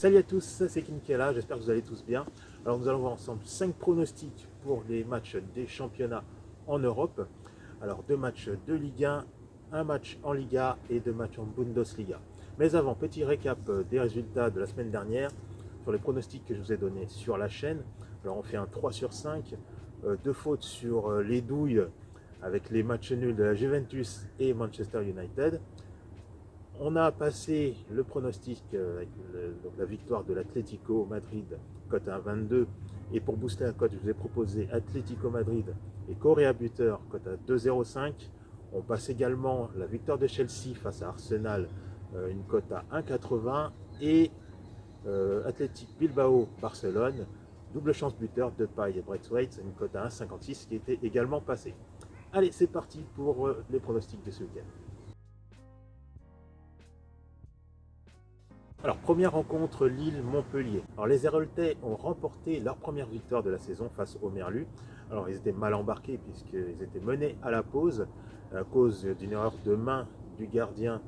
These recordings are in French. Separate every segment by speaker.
Speaker 1: Salut à tous, c'est Kim qui est là, j'espère que vous allez tous bien. Alors nous allons voir ensemble 5 pronostics pour les matchs des championnats en Europe. Alors 2 matchs de Ligue 1 match en Liga et 2 matchs en Bundesliga. Mais avant, petit récap des résultats de la semaine dernière sur les pronostics que je vous ai donnés sur la chaîne. Alors on fait un 3 sur 5, 2 fautes sur les douilles avec les matchs nuls de la Juventus et Manchester United. On a passé le pronostic avec donc la victoire de l'Atlético Madrid, cote à 1,22. Et pour booster la cote, je vous ai proposé Atlético Madrid et Correa buteur, cote à 2,05. On passe également la victoire de Chelsea face à Arsenal, une cote à 1,80. Et Athletic Bilbao Barcelone, double chance buteur de Depay et Braithwaite, une cote à 1,56 qui était également passée. Allez, c'est parti pour les pronostics de ce week-end. Alors, première rencontre Lille-Montpellier. Alors, les Héroltais ont remporté leur première victoire de la saison face aux Merlus. Alors, ils étaient mal embarqués puisqu'ils étaient menés à la pause à cause d'une erreur de main du gardien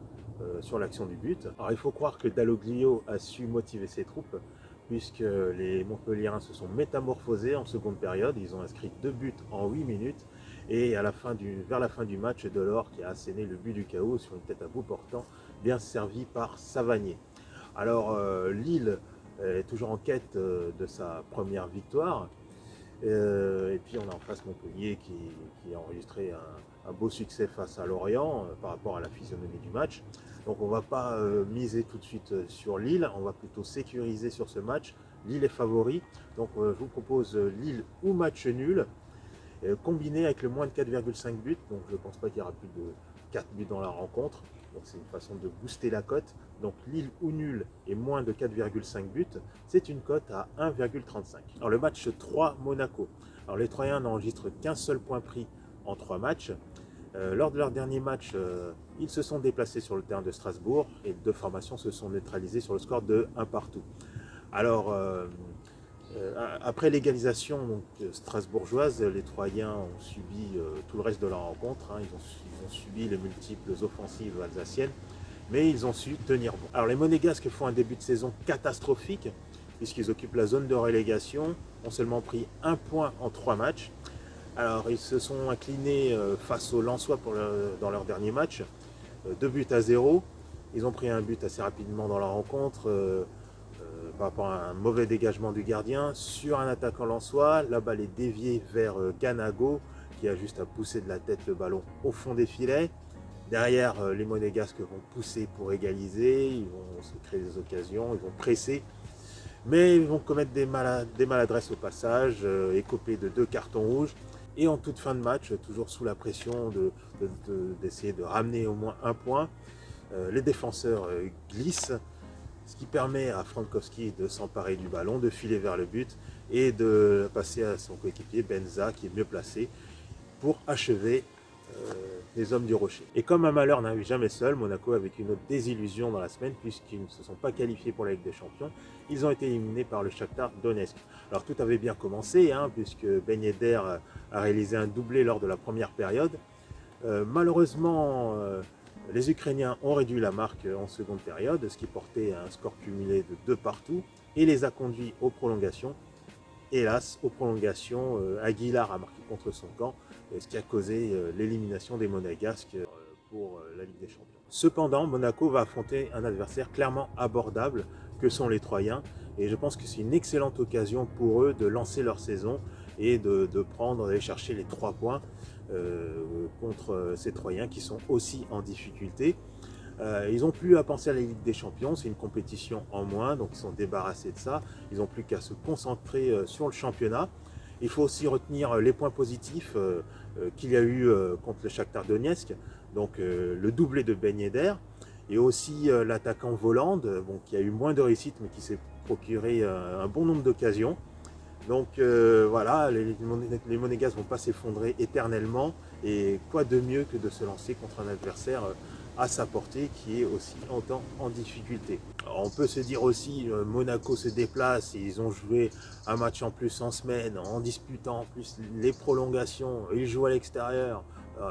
Speaker 1: sur l'action du but. Alors, il faut croire que Dalloglio a su motiver ses troupes puisque les Montpelliérains se sont métamorphosés en seconde période. Ils ont inscrit 2 buts en 8 minutes. Et vers la fin du match, Delors qui a asséné le but du chaos sur une tête à bout portant, bien servi par Savanier. Alors Lille est toujours en quête de sa première victoire. Et puis on a en face Montpellier qui a enregistré un beau succès face à Lorient par rapport à la physionomie du match. Donc on ne va pas miser tout de suite sur Lille, on va plutôt sécuriser sur ce match. Lille est favori, donc je vous propose Lille ou match nul, combiné avec le moins de 4,5 buts. Donc je ne pense pas qu'il y aura plus de 4 buts dans la rencontre. Donc c'est une façon de booster la cote. Donc Lille ou nul et moins de 4,5 buts, c'est une cote à 1,35. Alors le match 3 Monaco. Alors les Troyens n'enregistrent qu'un seul point pris en 3 matchs. Lors de leur dernier match, ils se sont déplacés sur le terrain de Strasbourg et les deux formations se sont neutralisées sur le score de 1 partout. Alors après l'égalisation strasbourgeoise, les Troyens ont subi tout le reste de la rencontre. Ils ont subi les multiples offensives alsaciennes, mais ils ont su tenir bon. Alors les Monégasques font un début de saison catastrophique, puisqu'ils occupent la zone de relégation, ont seulement pris 1 point en 3 matchs. Alors ils se sont inclinés face aux Lensois dans leur dernier match, 2 buts à 0. Ils ont pris un but assez rapidement dans la rencontre, par rapport à un mauvais dégagement du gardien sur un attaquant lensois. La balle est déviée vers Ganago qui a juste à pousser de la tête le ballon au fond des filets. Derrière, les Monégasques vont pousser pour égaliser, ils vont se créer des occasions, ils vont presser, mais ils vont commettre des maladresses au passage, écopés de 2 cartons rouges. Et en toute fin de match, toujours sous la pression d'essayer de ramener au moins 1 point, les défenseurs glissent, ce qui permet à Frankowski de s'emparer du ballon, de filer vers le but et de passer à son coéquipier Benza qui est mieux placé pour achever les hommes du Rocher. Et comme un malheur n'arrive jamais seul, Monaco avec une autre désillusion dans la semaine puisqu'ils ne se sont pas qualifiés pour la Ligue des Champions. Ils ont été éliminés par le Shakhtar Donetsk. Alors tout avait bien commencé puisque Ben Yedder a réalisé un doublé lors de la première période. Malheureusement, les Ukrainiens ont réduit la marque en seconde période, ce qui portait à un score cumulé de 2 partout et les a conduits aux prolongations. Hélas, aux prolongations, Aguilar a marqué contre son camp, ce qui a causé l'élimination des Monégasques pour la Ligue des Champions. Cependant, Monaco va affronter un adversaire clairement abordable que sont les Troyens et je pense que c'est une excellente occasion pour eux de lancer leur saison et d'aller chercher les 3 points contre ces Troyens qui sont aussi en difficulté. Ils n'ont plus à penser à la Ligue des Champions, c'est une compétition en moins, donc ils sont débarrassés de ça. Ils n'ont plus qu'à se concentrer sur le championnat. Il faut aussi retenir les points positifs qu'il y a eu contre le Shakhtar Donetsk, donc le doublé de Ben Yedder, et aussi l'attaquant Voland, qui a eu moins de réussite mais qui s'est procuré un bon nombre d'occasions. Donc voilà, les Monégasques ne vont pas s'effondrer éternellement et quoi de mieux que de se lancer contre un adversaire à sa portée qui est aussi autant en difficulté. Alors, on peut se dire aussi Monaco se déplace et ils ont joué un match en plus en semaine en disputant en plus les prolongations, ils jouent à l'extérieur,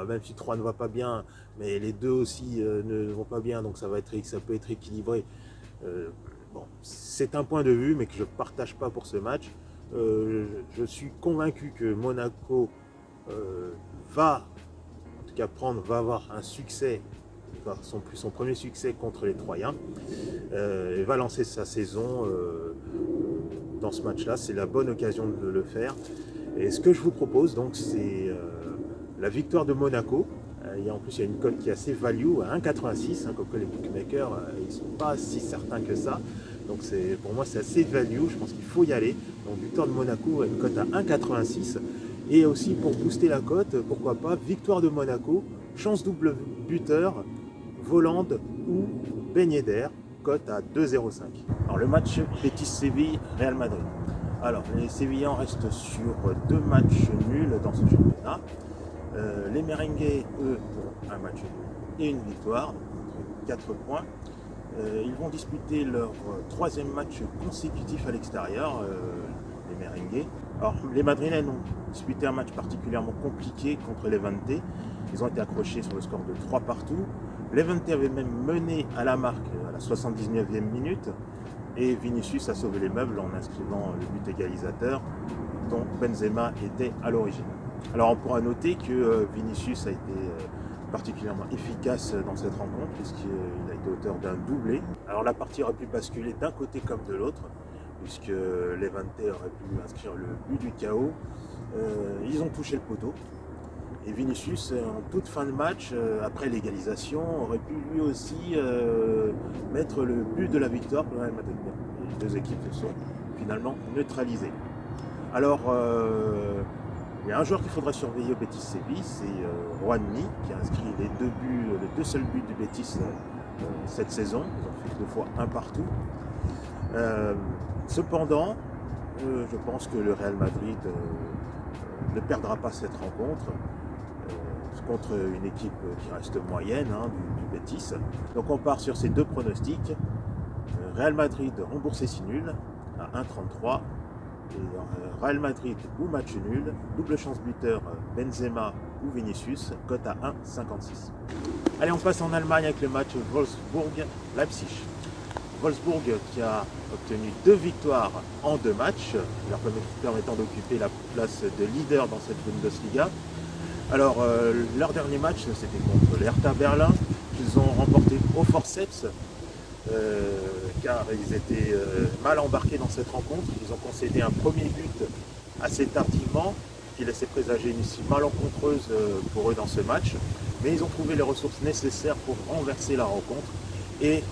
Speaker 1: même si 3 ne va pas bien, mais les deux aussi ne vont pas bien, donc ça peut être équilibré. Bon, c'est un point de vue, mais que je ne partage pas pour ce match. Je suis convaincu que Monaco va, en tout cas va avoir un succès, son premier succès contre les Troyens, et va lancer sa saison dans ce match-là. C'est la bonne occasion de le faire. Et ce que je vous propose, donc, c'est la victoire de Monaco. En plus, il y a une cote qui est assez value à 1,86, comme que les bookmakers, ils ne sont pas si certains que ça. Donc pour moi, c'est assez value, je pense qu'il faut y aller. Donc victoire de Monaco à une cote à 1,86. Et aussi pour booster la cote, pourquoi pas, victoire de Monaco, chance double buteur, Volande ou Ben Yedder, cote à 2,05. Alors le match Betis-Séville, Real Madrid. Alors les Sévillans restent sur 2 matchs nuls dans ce championnat. Les Merengues, eux, ont un match nul et une victoire, donc 4 points. Ils vont disputer leur 3e match consécutif à l'extérieur, les Merengues. Alors, les Madrilènes ont disputé un match particulièrement compliqué contre Levante. Ils ont été accrochés sur le score de 3 partout. Levante avait même mené à la marque à la 79e minute. Et Vinicius a sauvé les meubles en inscrivant le but égalisateur dont Benzema était à l'origine. Alors on pourra noter que Vinicius a été particulièrement efficace dans cette rencontre puisqu'il a été auteur d'un doublé. Alors la partie aurait pu basculer d'un côté comme de l'autre puisque Levante aurait pu inscrire le but du chaos. Ils ont touché le poteau et Vinicius en toute fin de match, après l'égalisation, aurait pu lui aussi mettre le but de la victoire pour le Real Madrid. Les 2 équipes se sont finalement neutralisées. Alors il y a un joueur qu'il faudra surveiller au Betis Séville, c'est Juanmi, qui a inscrit les 2 seuls buts du Betis cette saison. Ils ont fait 2 fois un partout. Cependant, je pense que le Real Madrid ne perdra pas cette rencontre contre une équipe qui reste moyenne du Betis. Donc on part sur ces 2 pronostics. Real Madrid remboursé si nul à 1,33. Et Real Madrid ou match nul, double chance buteur Benzema ou Vinicius, cote à 1,56. Allez, on passe en Allemagne avec le match Wolfsburg-Leipzig. Wolfsburg qui a obtenu 2 victoires en 2 matchs, leur permettant d'occuper la place de leader dans cette Bundesliga. Alors, leur dernier match, c'était contre le Hertha Berlin, qu'ils ont remporté au forceps. Car ils étaient mal embarqués dans cette rencontre. Ils ont concédé un premier but assez tardivement, qui laissait présager une issue malencontreuse pour eux dans ce match. Mais ils ont trouvé les ressources nécessaires pour renverser la rencontre et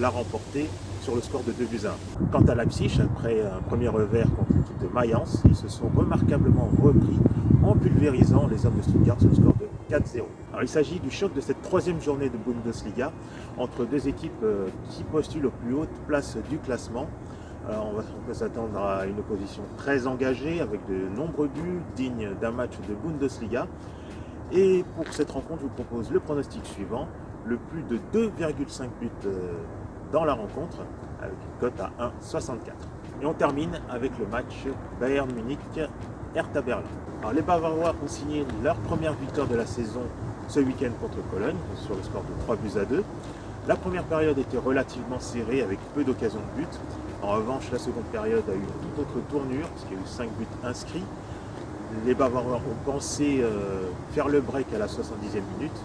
Speaker 1: la remporter sur le score de 2-1. Quant à Leipzig, après un premier revers contre l'équipe de Mayence, ils se sont remarquablement repris en pulvérisant les hommes de Stuttgart sur le score de 4-0. Alors, il s'agit du choc de cette 3e journée de Bundesliga entre 2 équipes qui postulent aux plus hautes places du classement. Alors, on peut s'attendre à une opposition très engagée avec de nombreux buts dignes d'un match de Bundesliga. Et pour cette rencontre, je vous propose le pronostic suivant, le plus de 2,5 buts dans la rencontre, avec une cote à 1,64. Et on termine avec le match Bayern Munich-Hertha Berlin. Alors, les Bavarois ont signé leur première victoire de la saison ce week-end contre Cologne, sur le score de 3-2. La première période était relativement serrée avec peu d'occasions de but. En revanche, la seconde période a eu une toute autre tournure, parce qu'il y a eu 5 buts inscrits. Les Bavarois ont pensé faire le break à la 70e minute,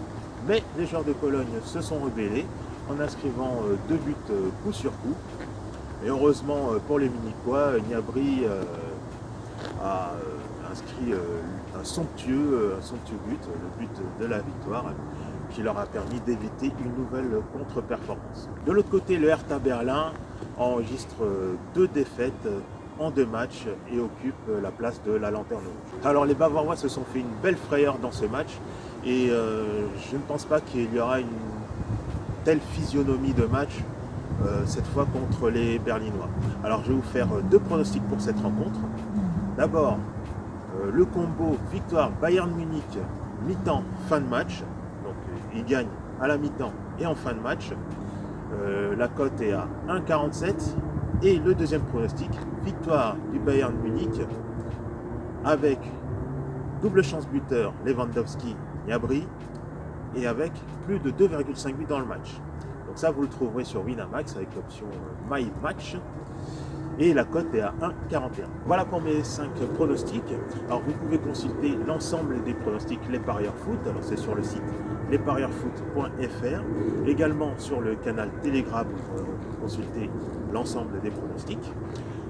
Speaker 1: mais les joueurs de Cologne se sont rebellés en inscrivant 2 buts coup sur coup. Et heureusement pour les Munichois, Gnabry a inscrit un somptueux but, le but de la victoire, qui leur a permis d'éviter une nouvelle contre-performance. De l'autre côté, le Hertha Berlin enregistre 2 défaites en 2 matchs et occupe la place de la lanterne rouge. Alors les Bavarois se sont fait une belle frayeur dans ce match et je ne pense pas qu'il y aura une telle physionomie de match cette fois contre les Berlinois. Alors je vais vous faire 2 pronostics pour cette rencontre. D'abord, le combo victoire Bayern Munich mi-temps fin de match. Donc ils gagnent à la mi-temps et en fin de match. La cote est à 1,47. Et le deuxième pronostic, victoire du Bayern Munich avec double chance buteur Lewandowski, Gnabry et avec plus de 2,5 buts dans le match. Donc Ça, vous le trouverez sur Winamax avec l'option My Match. Et la cote est à 1,41. Voilà pour mes 5 pronostics. Alors vous pouvez consulter l'ensemble des pronostics Les Parieurs Foot. Alors c'est sur le site lesparieurfoot.fr. Également sur le canal Telegram pour consulter l'ensemble des pronostics.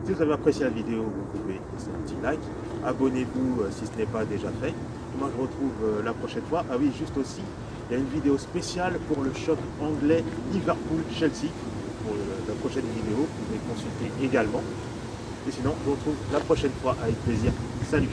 Speaker 1: Si vous avez apprécié la vidéo, vous pouvez laisser un petit like. Abonnez-vous si ce n'est pas déjà fait. Et moi je vous retrouve la prochaine fois. Ah oui, juste aussi, il y a une vidéo spéciale pour le choc anglais Liverpool-Chelsea. Pour la prochaine vidéo, vous pouvez consulter également. Et sinon, je vous retrouve la prochaine fois avec plaisir. Salut!